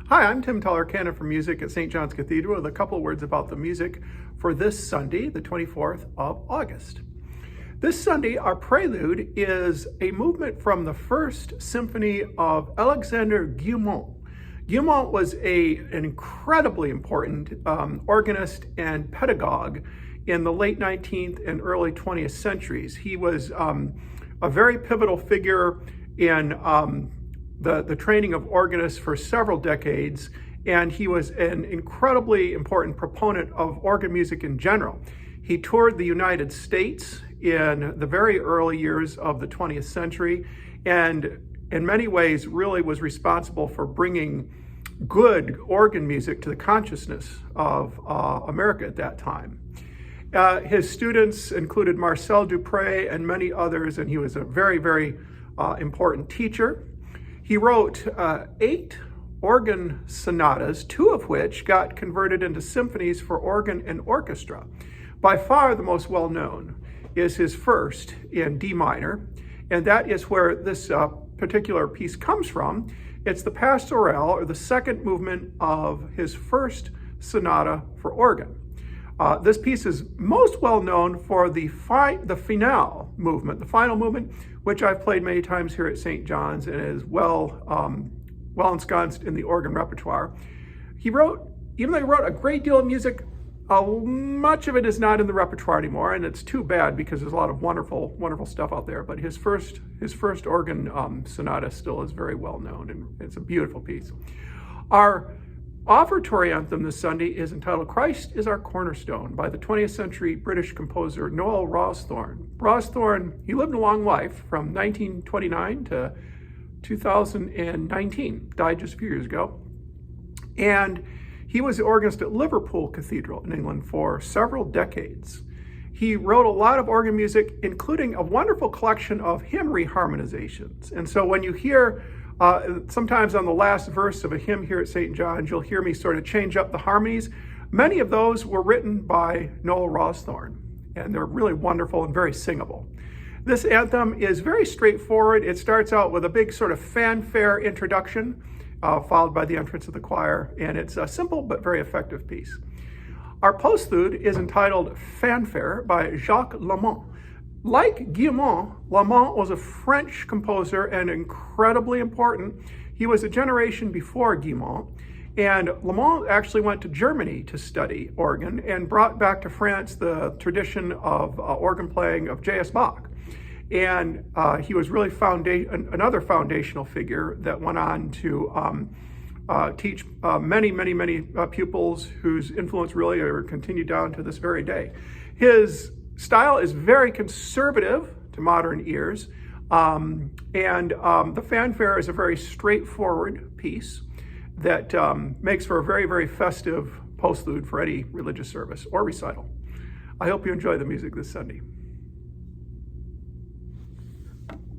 Hi, I'm Tim Tuller, canon for music at St. John's Cathedral, with a couple of words about the music for this Sunday, the 24th of August. This Sunday, our prelude is a movement from the First Symphony of Alexander Guilmant. Guilmant was an incredibly important organist and pedagogue in the late 19th and early 20th centuries. He was a very pivotal figure in the training of organists for several decades, and he was an incredibly important proponent of organ music in general. He toured the United States in the very early years of the 20th century, and in many ways really was responsible for bringing good organ music to the consciousness of America at that time. His students included Marcel Dupré and many others, and he was a very, very important teacher. He wrote 8 organ sonatas, 2 of which got converted into symphonies for organ and orchestra. By far the most well-known is his first in D minor, and that is where this particular piece comes from. It's the Pastorale, or the second movement of his first sonata for organ. This piece is most well known for the finale movement, the final movement, which I've played many times here at St. John's and is well ensconced in the organ repertoire. Even though he wrote a great deal of music, much of it is not in the repertoire anymore, and it's too bad because there's a lot of wonderful, wonderful stuff out there. But his first organ sonata still is very well known, and it's a beautiful piece. Our offertory anthem this Sunday is entitled "Christ is Our Cornerstone" by the 20th century British composer Noel Rawsthorne. Rawsthorne, he lived a long life from 1929 to 2019, died just a few years ago. And he was the organist at Liverpool Cathedral in England for several decades. He wrote a lot of organ music, including a wonderful collection of hymn reharmonizations. And so when you hear sometimes on the last verse of a hymn here at St. John's, you'll hear me sort of change up the harmonies. Many of those were written by Noel Rawsthorne, and they're really wonderful and very singable. This anthem is very straightforward. It starts out with a big sort of fanfare introduction, followed by the entrance of the choir, and it's a simple but very effective piece. Our postlude is entitled "Fanfare" by Jacques Lamont. Like Guilmant, Lamont was a French composer and incredibly important. He was a generation before Guilmant, and Lamont actually went to Germany to study organ and brought back to France the tradition of organ playing of J.S. Bach. And he was really another foundational figure that went on to teach many pupils whose influence really continued down to this very day. His style is very conservative to modern ears, and the fanfare is a very straightforward piece that makes for a very, very festive postlude for any religious service or recital. I hope you enjoy the music this Sunday.